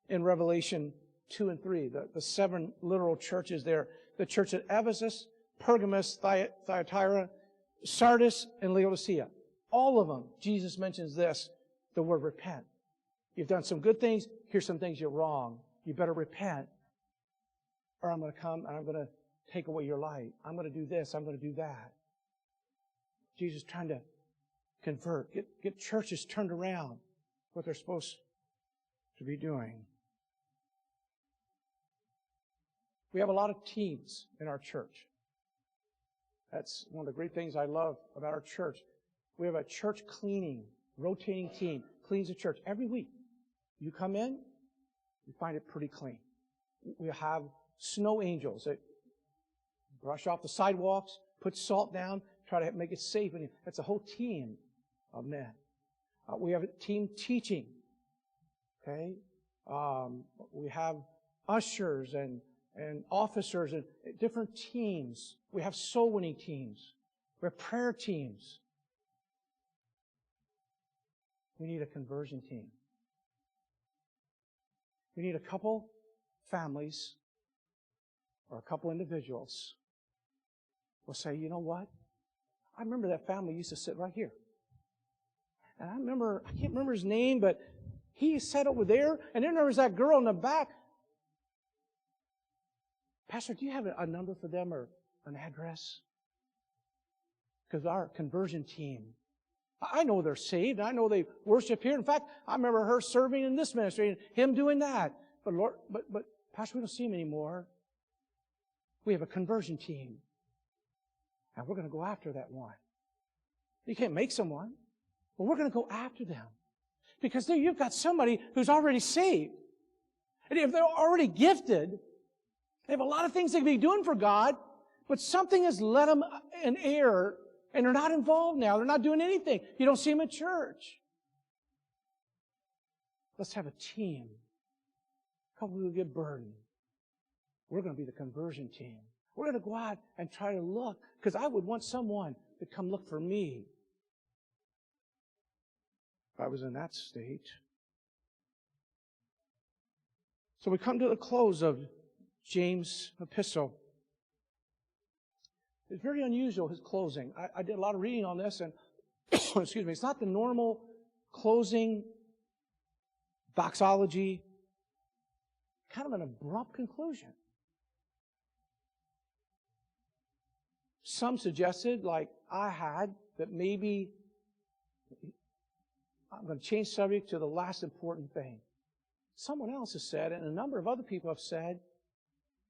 in Revelation 2 and 3, the 7 literal churches there. The church at Ephesus, Pergamos, Thyatira, Sardis, and Laodicea. All of them, Jesus mentions this, the word repent. You've done some good things, here's some things you're wrong. You better repent, or I'm going to come and I'm going to take away your light. I'm going to do this, I'm going to do that. Jesus is trying to convert, get churches turned around, what they're supposed to be doing. We have a lot of teams in our church. That's one of the great things I love about our church. We have a church cleaning, rotating team, cleans the church every week. You come in, you find it pretty clean. We have snow angels that brush off the sidewalks, put salt down, try to make it safe. And that's a whole team of men. We have a team teaching. Okay? We have ushers and officers and different teams. We have soul winning teams. We have prayer teams. We need a conversion team. We need a couple families or a couple individuals will say, you know what? I remember that family used to sit right here. And I can't remember his name, but he sat over there, and then there was that girl in the back. Pastor, do you have a number for them or an address? Because our conversion team, I know they're saved. I know they worship here. In fact, I remember her serving in this ministry and him doing that. But Lord, but Pastor, we don't see him anymore. We have a conversion team. And we're going to go after that one. You can't make someone, but we're going to go after them. Because there you've got somebody who's already saved. And if they're already gifted, they have a lot of things they can be doing for God, but something has led them in error, and they're not involved now. They're not doing anything. You don't see them at church. Let's have a team. A couple who get burdened. We're going to be the conversion team. We're going to go out and try to look, because I would want someone to come look for me. If I was in that state. So we come to the close of James' epistle. It's very unusual, his closing. I did a lot of reading on this, and excuse me, it's not the normal closing doxology, kind of an abrupt conclusion. Some suggested, like I had, that maybe I'm going to change subject to the last important thing. Someone else has said, and a number of other people have said,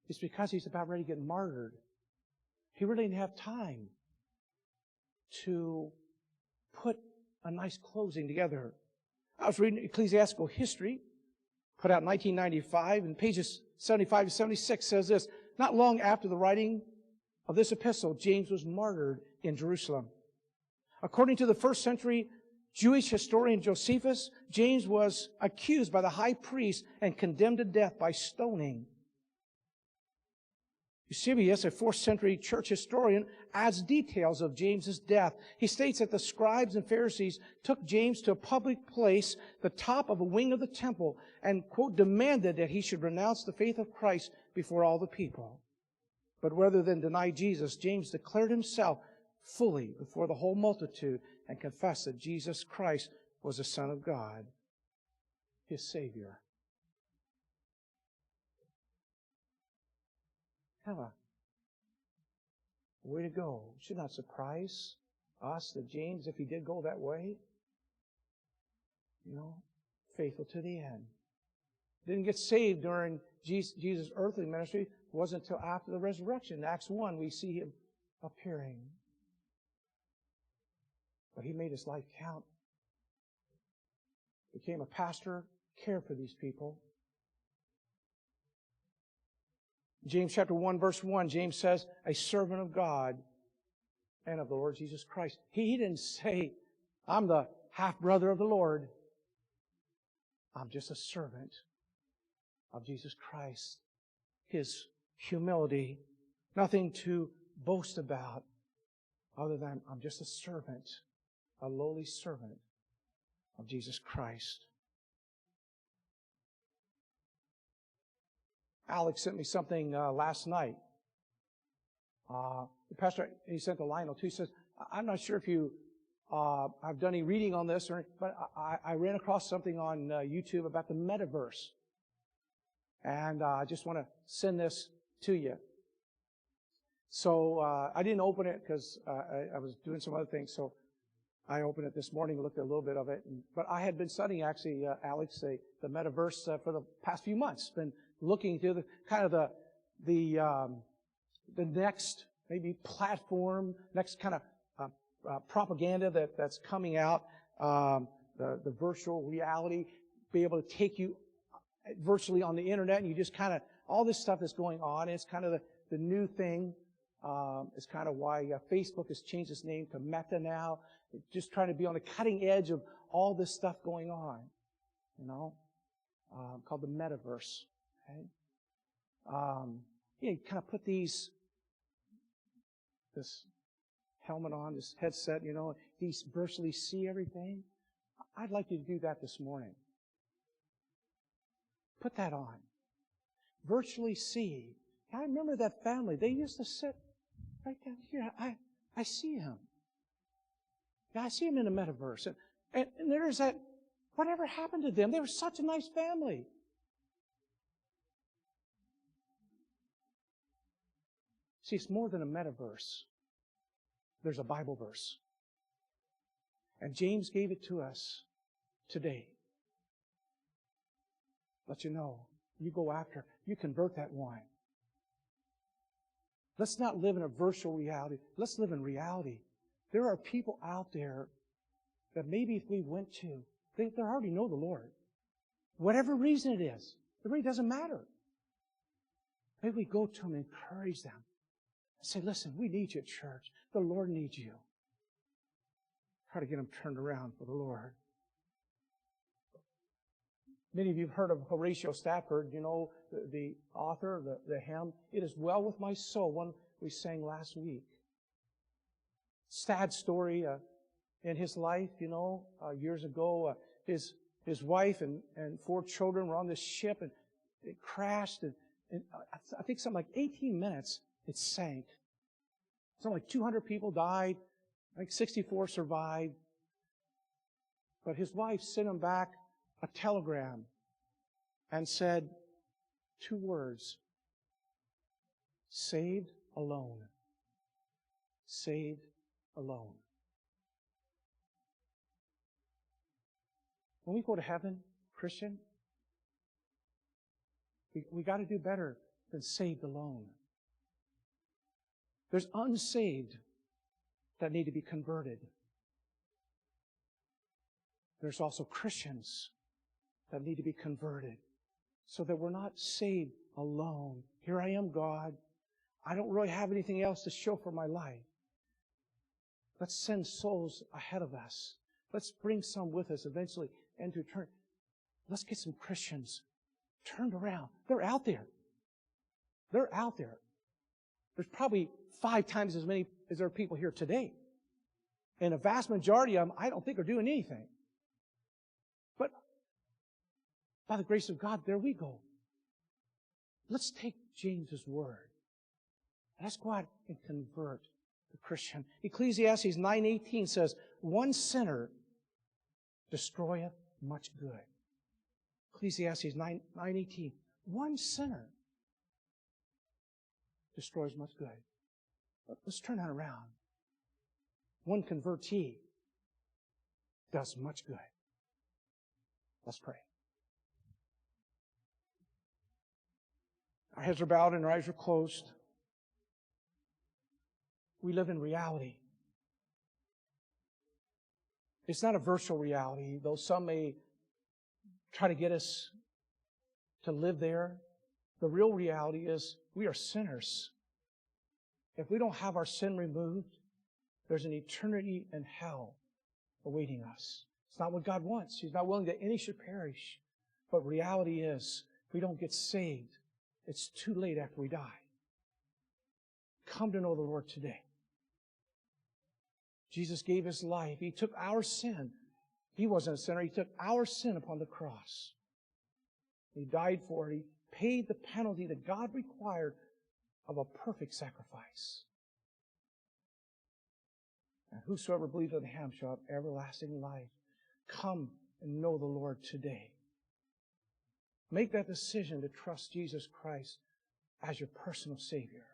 it's because he's about ready to get martyred. He really didn't have time to put a nice closing together. I was reading Ecclesiastical History, put out in 1995, and pages 75 to 76 says this: not long after the writing of this epistle, James was martyred in Jerusalem. According to the first century Jewish historian Josephus, James was accused by the high priest and condemned to death by stoning. Eusebius, a 4th century church historian, adds details of James's death. He states that the scribes and Pharisees took James to a public place, the top of a wing of the temple, and, quote, demanded that he should renounce the faith of Christ before all the people. But rather than deny Jesus, James declared himself fully before the whole multitude and confessed that Jesus Christ was the Son of God, his Savior. Have a way to go. It should not surprise us that James, if he did go that way, faithful to the end. Didn't get saved during Jesus' earthly ministry. It wasn't until after the resurrection. In Acts 1, we see him appearing. But he made his life count. Became a pastor, cared for these people. James chapter 1, verse 1, James says, a servant of God and of the Lord Jesus Christ. He didn't say, I'm the half-brother of the Lord. I'm just a servant of Jesus Christ. His humility, nothing to boast about other than I'm just a servant, a lowly servant of Jesus Christ. Alex sent me something last night. The pastor, he sent to Lionel too. He says, I'm not sure if you have done any reading on this, but I ran across something on YouTube about the metaverse. And I just want to send this to you. So I didn't open it because I was doing some other things. So I opened it this morning, looked at a little bit of it. But I had been studying, actually, Alex, the metaverse for the past few months. Been looking to the next maybe platform, next kind of propaganda that's coming out, the virtual reality, be able to take you virtually on the internet, and you just kind of, all this stuff is going on. It's kind of the new thing. It's kind of why Facebook has changed its name to Meta now. It's just trying to be on the cutting edge of all this stuff going on, called the metaverse. Okay? You kind of put this helmet on, this headset, you virtually see everything. I'd like you to do that this morning. Put that on. Virtually see. I remember that family. They used to sit right down here. I see him. Yeah, I see them in the metaverse. And there's that, whatever happened to them? They were such a nice family. See, it's more than a metaverse. There's a Bible verse. And James gave it to us today. Let you know, you go after, you convert that wine. Let's not live in a virtual reality. Let's live in reality. There are people out there that maybe if we went to, they already know the Lord. Whatever reason it is, it really doesn't matter. Maybe we go to them and encourage them. Say, listen, we need you at church. The Lord needs you. Try to get them turned around for the Lord. Many of you have heard of Horatio Stafford, you know, the author, the hymn, It Is Well With My Soul, one we sang last week. Sad story in his life, you know, years ago. His wife and 4 children were on this ship, and it crashed, and I think something like 18 minutes, it sank. Something like 200 people died. I think 64 survived. But his wife sent him back a telegram and said 2 words: saved alone. Saved alone. When we go to heaven, Christian, we got to do better than saved alone. There's unsaved that need to be converted. There's also Christians that need to be converted so that we're not saved alone. Here I am, God. I don't really have anything else to show for my life. Let's send souls ahead of us. Let's bring some with us eventually and to turn. Let's get some Christians turned around. They're out there. They're out there. There's probably 5 times as many as there are people here today. And a vast majority of them, I don't think, are doing anything. But by the grace of God, there we go. Let's take James's word. Let's go out and convert the Christian. Ecclesiastes 9:18 says, one sinner destroyeth much good. Ecclesiastes 9:18. One sinner destroys much good. Let's turn that around. One convertee does much good. Let's pray. Our heads are bowed and our eyes are closed. We live in reality. It's not a virtual reality, though some may try to get us to live there. The real reality is we are sinners. If we don't have our sin removed, there's an eternity in hell awaiting us. It's not what God wants. He's not willing that any should perish. But reality is, if we don't get saved, it's too late after we die. Come to know the Lord today. Jesus gave His life. He took our sin. He wasn't a sinner. He took our sin upon the cross. He died for it. He paid the penalty that God required of a perfect sacrifice. And whosoever believes in Him shall have everlasting life. Come and know the Lord today. Make that decision to trust Jesus Christ as your personal Savior.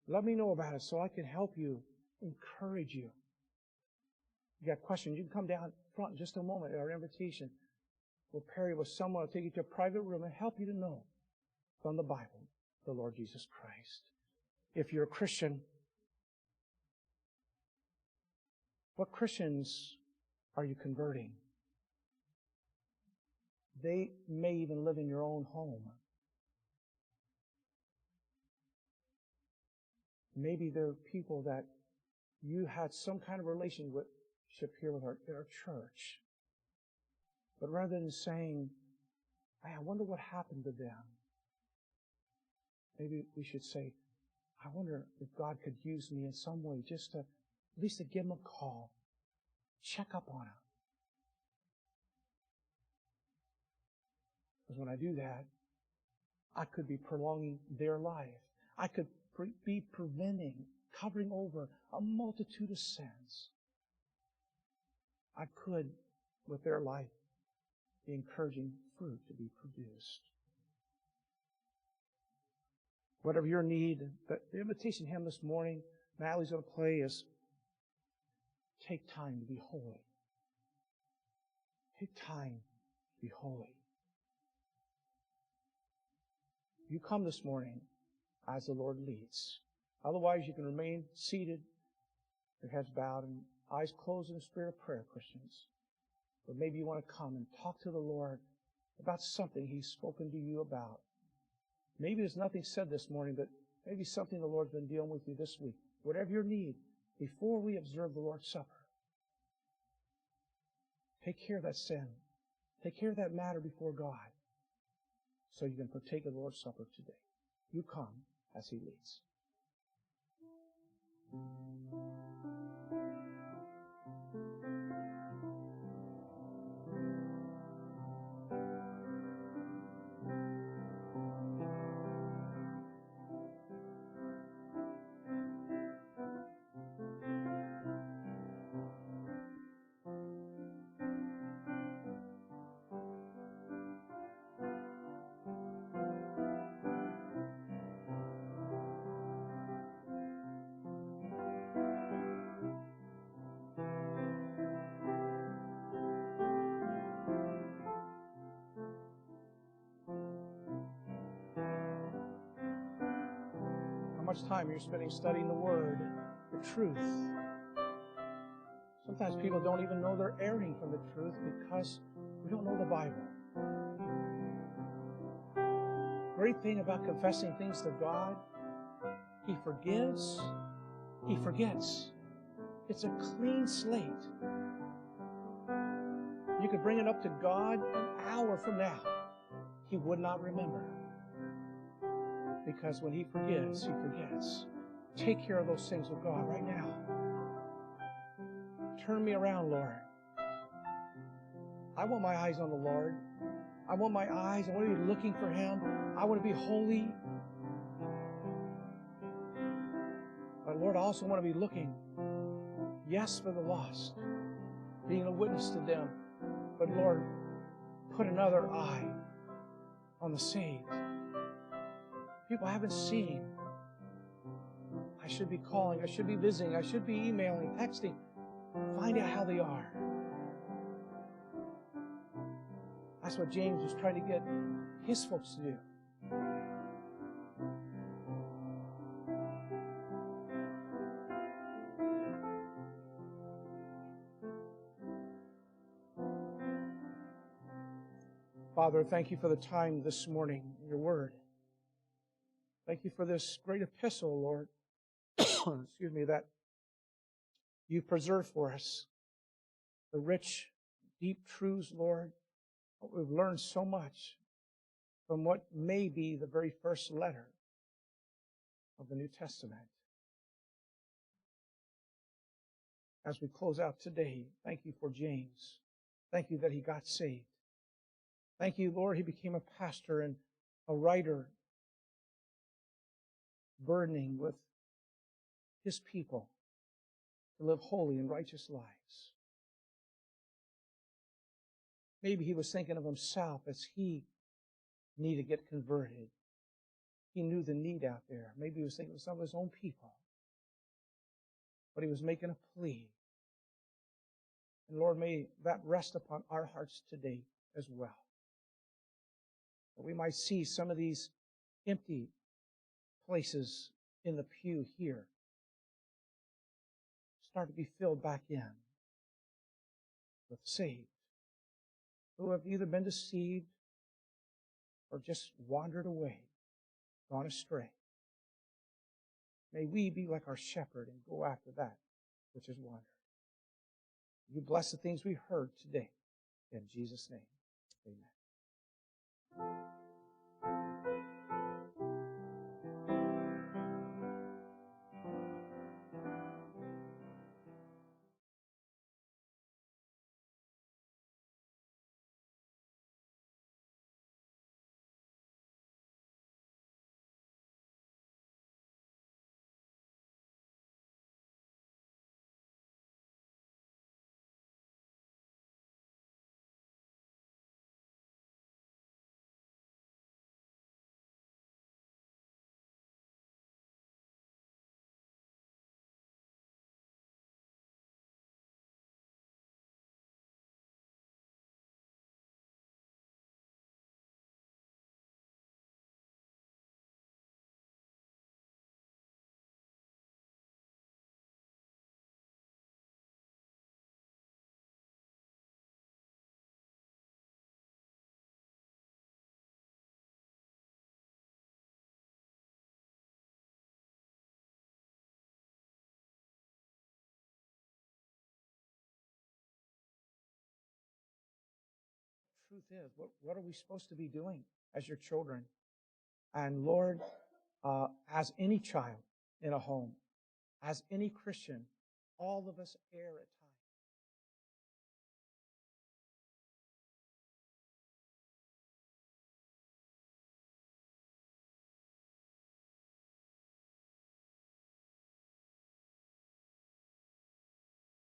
Let me know about it so I can help you, encourage you. If you got questions, you can come down front in just a moment at our invitation. We'll pair you with someone, take you to a private room and help you to know from the Bible the Lord Jesus Christ. If you're a Christian, what Christians are you converting? They may even live in your own home. Maybe they're people that you had some kind of relationship here with in our church. But rather than saying, I wonder what happened to them, maybe we should say, I wonder if God could use me in some way just to, at least to give them a call, check up on them. Because when I do that, I could be prolonging their life. I could be preventing, covering over a multitude of sins. I could, with their life, be encouraging fruit to be produced. Whatever your need, the invitation hymn this morning, Natalie's going to play is take time to be holy. Take time to be holy. You come this morning as the Lord leads. Otherwise, you can remain seated, your heads bowed and eyes closed in the spirit of prayer, Christians. But maybe you want to come and talk to the Lord about something He's spoken to you about. Maybe there's nothing said this morning, but maybe something the Lord's been dealing with you this week. Whatever your need, before we observe the Lord's Supper, take care of that sin. Take care of that matter before God so you can partake of the Lord's Supper today. You come as He leads. How much time you're spending studying the Word, the truth. Sometimes people don't even know they're erring from the truth because we don't know the Bible. Great thing about confessing things to God, He forgives, He forgets. It's a clean slate. You could bring it up to God an hour from now. He would not remember. Because when He forgives, He forgets. Take care of those things with God right now. Turn me around, Lord. I want my eyes on the Lord. I want my eyes. I want to be looking for Him. I want to be holy. But Lord, I also want to be looking, yes, for the lost, being a witness to them. But Lord, put another eye on the saved. People I haven't seen. I should be calling. I should be visiting. I should be emailing, texting. Find out how they are. That's what James was trying to get his folks to do. Father, thank you for the time this morning in your word. Thank you for this great epistle, Lord, excuse me, that you preserve for us. The rich, deep truths, Lord. We've learned so much from what may be the very first letter of the New Testament. As we close out today, thank you for James. Thank you that he got saved. Thank you, Lord, he became a pastor and a writer, burdening with his people to live holy and righteous lives. Maybe he was thinking of himself as he needed to get converted. He knew the need out there. Maybe he was thinking of some of his own people. But he was making a plea. And Lord, may that rest upon our hearts today as well. That we might see some of these empty places in the pew here start to be filled back in with saved, who have either been deceived or just wandered away, gone astray. May we be like our shepherd and go after that which is wandered. You bless the things we heard today. In Jesus' name, amen. truth is. What are we supposed to be doing as your children? And Lord, as any child in a home, as any Christian, all of us err at